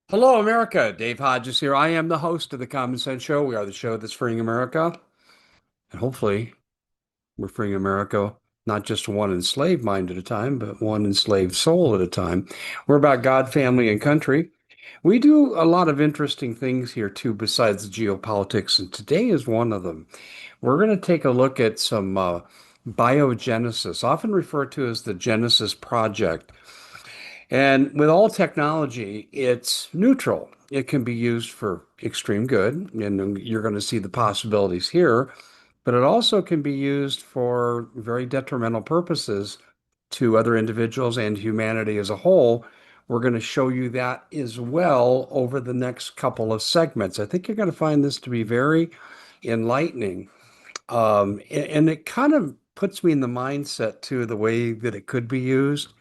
Hello, America. Dave Hodges here. I am the host of the Common Sense Show. We are the show that's freeing America. And hopefully, we're freeing America not just one enslaved mind at a time, but one enslaved soul at a time. We're about God, family, and country. We do a lot of interesting things here, too, besides the geopolitics, and today is one of them. We're going to take a look at some biogenesis, often referred to as the Genesis Project. And with all technology, it's neutral. It can be used for extreme good, and you're going to see the possibilities here, but it also can be used for very detrimental purposes to other individuals and humanity as a whole. We're going to show you that as well over the next couple of segments. I think you're going to find this to be very enlightening. And it kind of puts me in the mindset, too, the way that it could be used,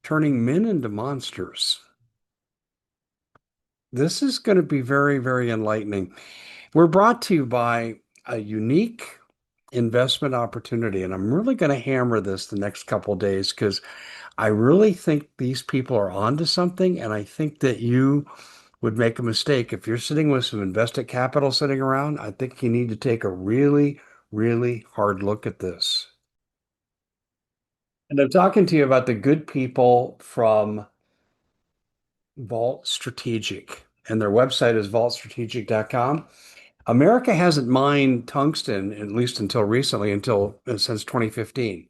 turning men into monsters. This is going to be very, very enlightening. We're brought to you by a unique investment opportunity, and I'm really going to hammer this the next couple of days because I really think these people are onto something, and I think that you would make a mistake. If you're sitting with some invested capital sitting around, I think you need to take a really, really hard look at this. And I'm talking to you about the good people from Vault Strategic, and their website is vaultstrategic.com. America hasn't mined tungsten, at least until recently, until since 2015.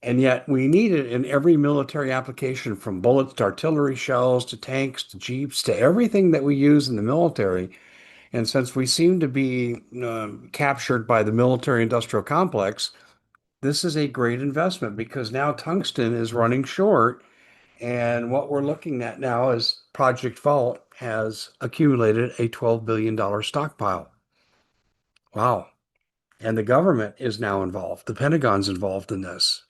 And yet we need it in every military application, from bullets to artillery shells to tanks to jeeps to everything that we use in the military. And since we seem to be captured by the military industrial complex, this is a great investment because now tungsten is running short. And what we're looking at now is Project Vault has accumulated a $12 billion stockpile. Wow. And the government is now involved. The Pentagon's involved in this.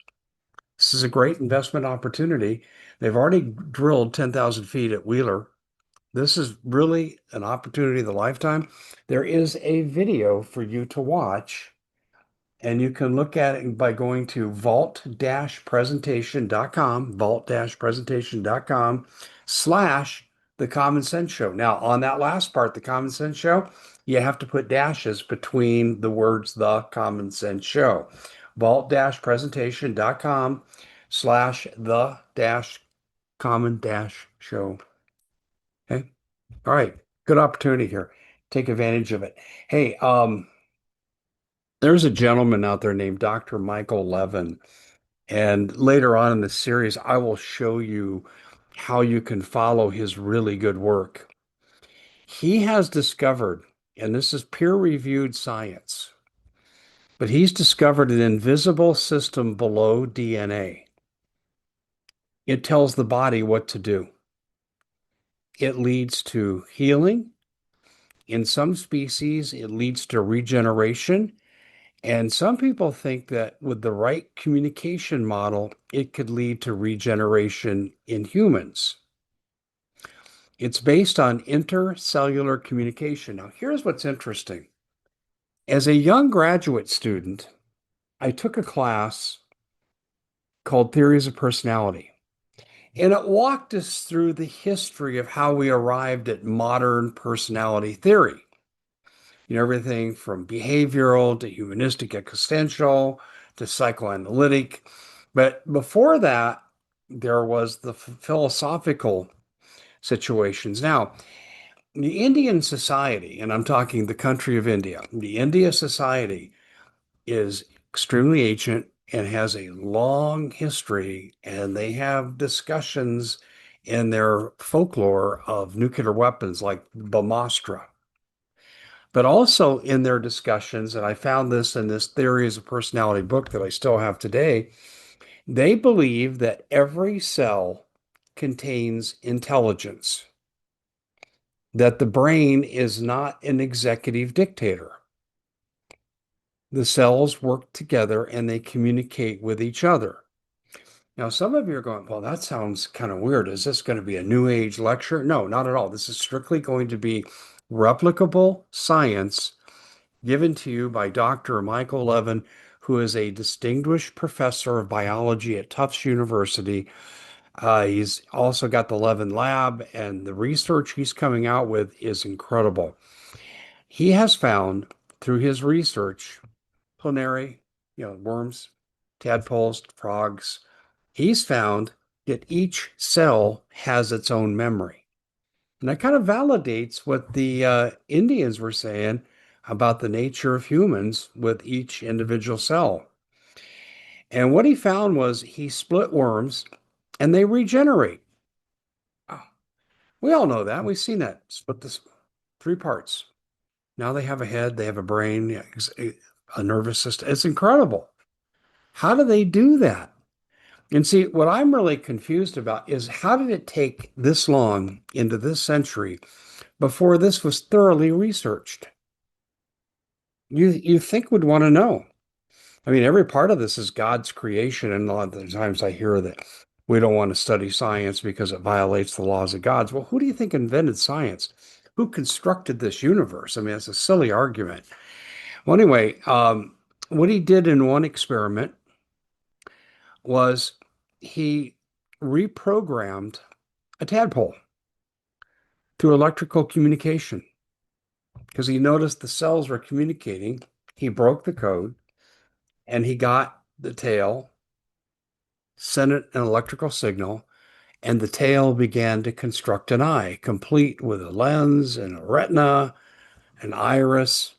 This is a great investment opportunity. They've already drilled 10,000 feet at Wheeler. This is really an opportunity of the lifetime. There is a video for you to watch, and you can look at it by going to vault-presentation.com, vault-presentation.com/ The Common Sense Show. Now, on that last part, The Common Sense Show, you have to put dashes between the words The Common Sense Show. Vault-presentation.com/the-common-show. Okay. All right. Good opportunity here. Take advantage of it. Hey, there's a gentleman out there named Dr. Michael Levin. And later on in the series, I will show you how you can follow his really good work. He has discovered, and this is peer-reviewed science, but he's discovered an invisible system below DNA. It tells the body what to do. It leads to healing. In some species, it leads to regeneration. And some people think that with the right communication model, it could lead to regeneration in humans. It's based on intercellular communication. Now, here's what's interesting. As a young graduate student, I took a class called Theories of Personality, and it walked us through the history of how we arrived at modern personality theory. Everything from behavioral to humanistic existential to psychoanalytic. But before that, there was the philosophical situations. Now, the Indian society, and I'm talking the country of India, the India society is extremely ancient and has a long history, and they have discussions in their folklore of nuclear weapons like Brahmastra. But also in their discussions, and I found this in this Theories of Personality book that I still have today, they believe that every cell contains intelligence, that the brain is not an executive dictator. The cells work together and they communicate with each other. Now, some of you are going, well, that sounds kind of weird. Is this going to be a New Age lecture? No, not at all. This is strictly going to be replicable science given to you by Dr. Michael Levin, who is a distinguished professor of biology at Tufts University. He's also got the Levin Lab, and the research he's coming out with is incredible. He has found through his research, planary, worms, tadpoles, frogs, he's found that each cell has its own memory. And that kind of validates what the Indians were saying about the nature of humans with each individual cell. And what he found was he split worms and they regenerate. Oh, we all know that. We've seen that. Split this three parts. Now they have a head, they have a brain, a nervous system. It's incredible. How do they do that? And see, what I'm really confused about is how did it take this long into this century before this was thoroughly researched? You think would want to know. I mean, every part of this is God's creation, and a lot of the times I hear that we don't want to study science because it violates the laws of God. Well, who do you think invented science? Who constructed this universe? I mean, it's a silly argument. Well, anyway, what he did in one experiment was he reprogrammed a tadpole through electrical communication because he noticed the cells were communicating. He broke the code and he got the tail, sent it an electrical signal, and the tail began to construct an eye, complete with a lens and a retina, an iris.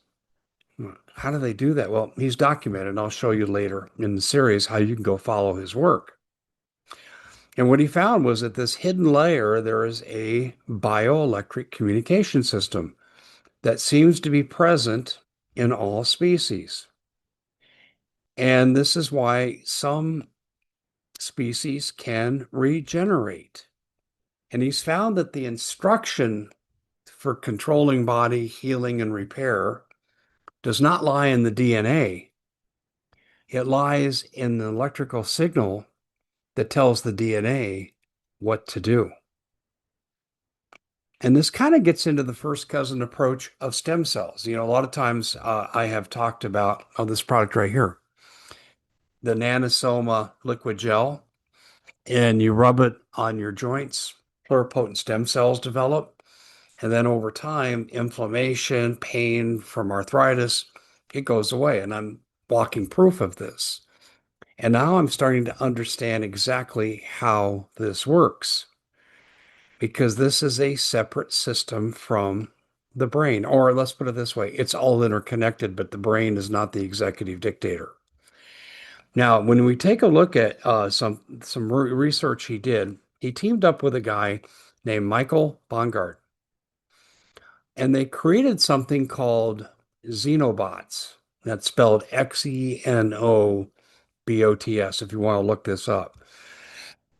How do they do that? Well, he's documented, and I'll show you later in the series how you can go follow his work. And what he found was that this hidden layer, there is a bioelectric communication system that seems to be present in all species. And this is why some species can regenerate. And he's found that the instruction for controlling body healing and repair does not lie in the DNA. It lies in the electrical signal that tells the DNA what to do. And this kind of gets into the first cousin approach of stem cells. A lot of times I have talked about this product right here, the Nanosoma liquid gel, and you rub it on your joints, pluripotent stem cells develop. And then over time, inflammation, pain from arthritis, it goes away. And I'm walking proof of this. And now I'm starting to understand exactly how this works because this is a separate system from the brain. Or let's put it this way, it's all interconnected, but the brain is not the executive dictator. Now, when we take a look at some research he did, he teamed up with a guy named Michael Bongard, and they created something called xenobots. That's spelled Xenobots, if you want to look this up.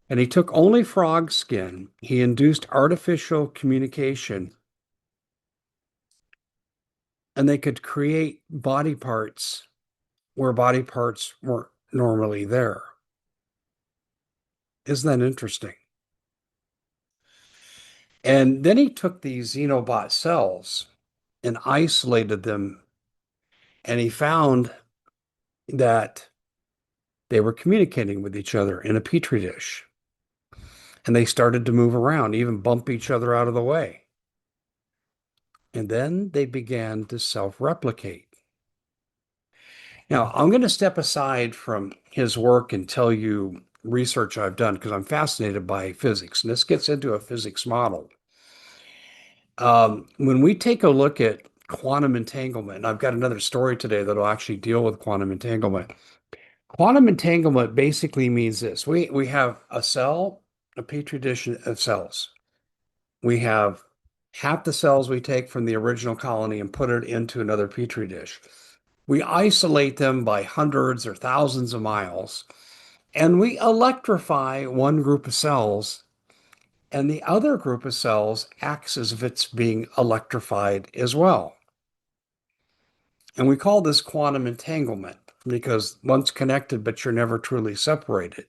And he took only frog skin. He induced artificial communication, and they could create body parts where body parts weren't normally there. Isn't that interesting? And then he took these xenobot cells and isolated them, and he found that they were communicating with each other in a petri dish. And they started to move around, even bump each other out of the way. And then they began to self-replicate. Now, I'm going to step aside from his work and tell you research I've done because I'm fascinated by physics. And this gets into a physics model. When we take a look at quantum entanglement, and I've got another story today that'll actually deal with quantum entanglement. Quantum entanglement basically means this. We have a cell, a petri dish of cells. We have half the cells we take from the original colony and put it into another petri dish. We isolate them by hundreds or thousands of miles, and we electrify one group of cells, and the other group of cells acts as if it's being electrified as well. And we call this quantum entanglement because one's connected, but you're never truly separated.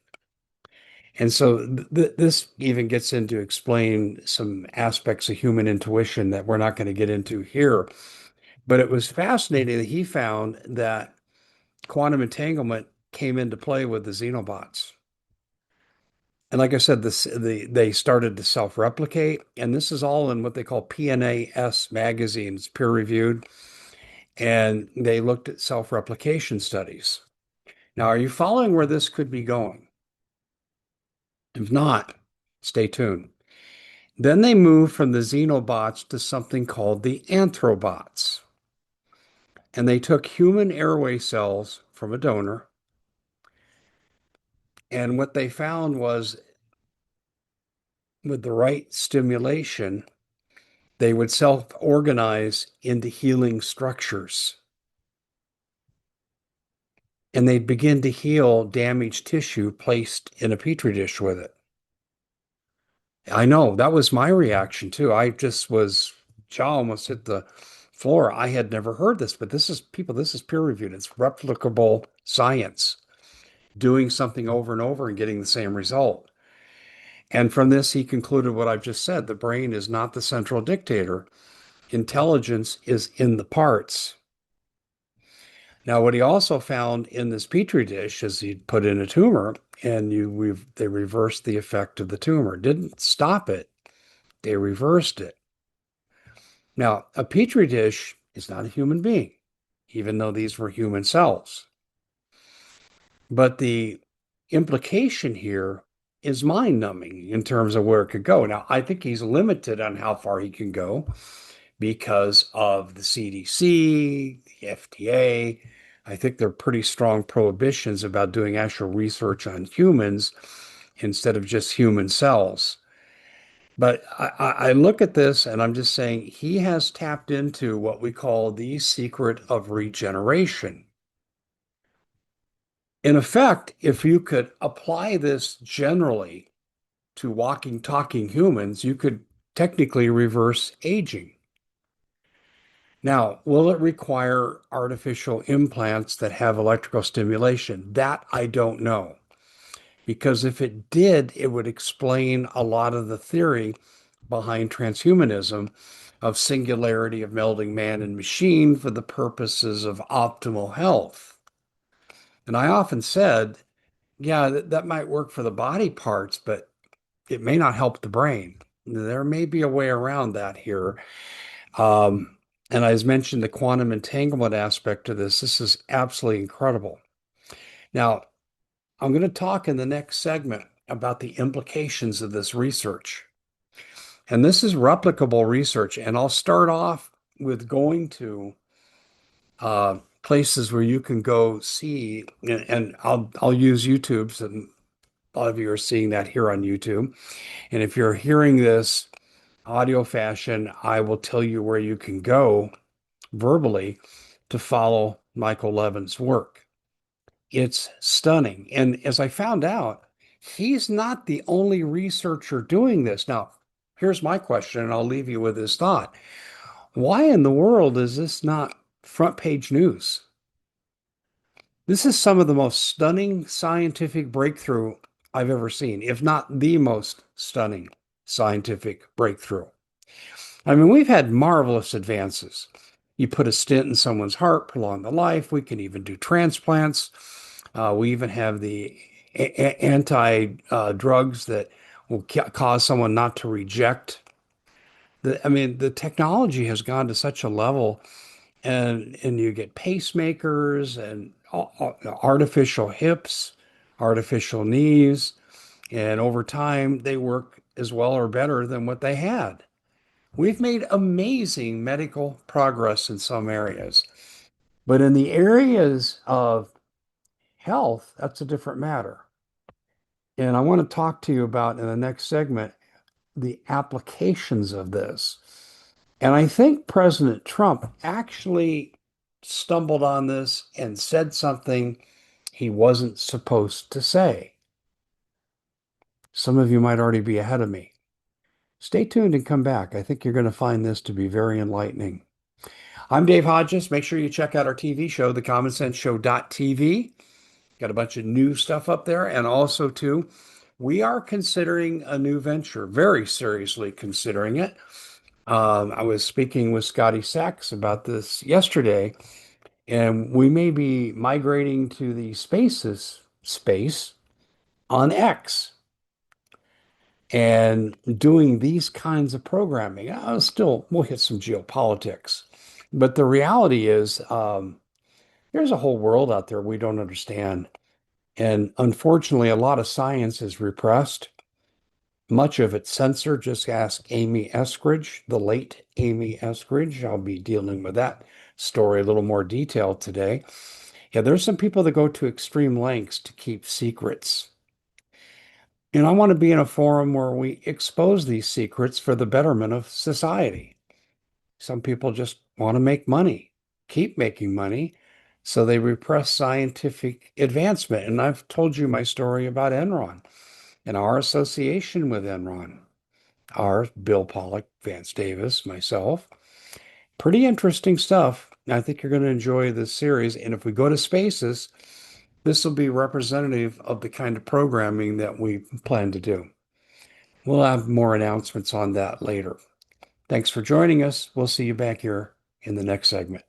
And so this even gets into explain some aspects of human intuition that we're not going to get into here. But it was fascinating that he found that quantum entanglement came into play with the xenobots. And like I said, they started to self-replicate, and this is all in what they call PNAS magazine. It's peer-reviewed, and they looked at self-replication studies. Now, are you following where this could be going? If not, stay tuned. Then they moved from the xenobots to something called the anthrobots. And they took human airway cells from a donor. And what they found was with the right stimulation, they would self organize into healing structures. And they'd begin to heal damaged tissue placed in a petri dish with it. I know that was my reaction too. I just was, jaw almost hit the floor. I had never heard this, but this is people, this is peer reviewed. It's replicable science, doing something over and over and getting the same result. And from this, he concluded what I've just said. The brain is not the central dictator. Intelligence is in the parts. Now, what he also found in this petri dish is he put in a tumor and they reversed the effect of the tumor. Didn't stop it, they reversed it. Now, a petri dish is not a human being, even though these were human cells. But the implication here is mind-numbing in terms of where it could go. Now, I think he's limited on how far he can go because of the CDC, the FDA. I think they're pretty strong prohibitions about doing actual research on humans instead of just human cells. But I look at this and I'm just saying he has tapped into what we call the secret of regeneration. In effect, if you could apply this generally to walking, talking humans, you could technically reverse aging. Now, will it require artificial implants that have electrical stimulation? That I don't know. Because if it did, it would explain a lot of the theory behind transhumanism of singularity of melding man and machine for the purposes of optimal health. And I often said, yeah, that might work for the body parts, but it may not help the brain. There may be a way around that here. And as mentioned, the quantum entanglement aspect of this is absolutely incredible. Now, I'm going to talk in the next segment about the implications of this research. And this is replicable research. And I'll start off with going to places where you can go see, and I'll use YouTube. So a lot of you are seeing that here on YouTube. And if you're hearing this audio fashion, I will tell you where you can go verbally to follow Michael Levin's work. It's stunning. And as I found out, he's not the only researcher doing this. Now, here's my question, and I'll leave you with this thought. Why in the world is this not front page news? This is some of the most stunning scientific breakthrough I've ever seen, if not the most stunning scientific breakthrough. I mean, we've had marvelous advances. You put a stent in someone's heart, prolong the life. We can even do transplants. We even have the anti drugs that will cause someone not to reject. I mean, the technology has gone to such a level, and you get pacemakers and artificial hips, artificial knees, and over time they work as well or better than what they had. We've made amazing medical progress in some areas, but in the areas of health, that's a different matter. And I want to talk to you about in the next segment the applications of this. And I think President Trump actually stumbled on this and said something he wasn't supposed to say. Some of you might already be ahead of me. Stay tuned and come back. I think you're going to find this to be very enlightening. I'm Dave Hodges. Make sure you check out our TV show, thecommonsenseshow.tv. Got a bunch of new stuff up there. And also, too, we are considering a new venture, very seriously considering it. I was speaking with Scotty Sachs about this yesterday, and we may be migrating to the space on X. and doing these kinds of programming. Still, we'll hit some geopolitics. But the reality is, there's a whole world out there we don't understand. And unfortunately, a lot of science is repressed, much of it censored. Just ask Amy Eskridge, the late Amy Eskridge. I'll be dealing with that story a little more detailed today. Yeah, there's some people that go to extreme lengths to keep secrets. And I want to be in a forum where we expose these secrets for the betterment of society. Some people just want to make money, keep making money, so they repress scientific advancement. And I've told you my story about Enron and our association with Enron, our Bill Pollock, Vance Davis, myself. Pretty interesting stuff. I think you're going to enjoy this series. And if we go to spaces, this will be representative of the kind of programming that we plan to do. We'll have more announcements on that later. Thanks for joining us. We'll see you back here in the next segment.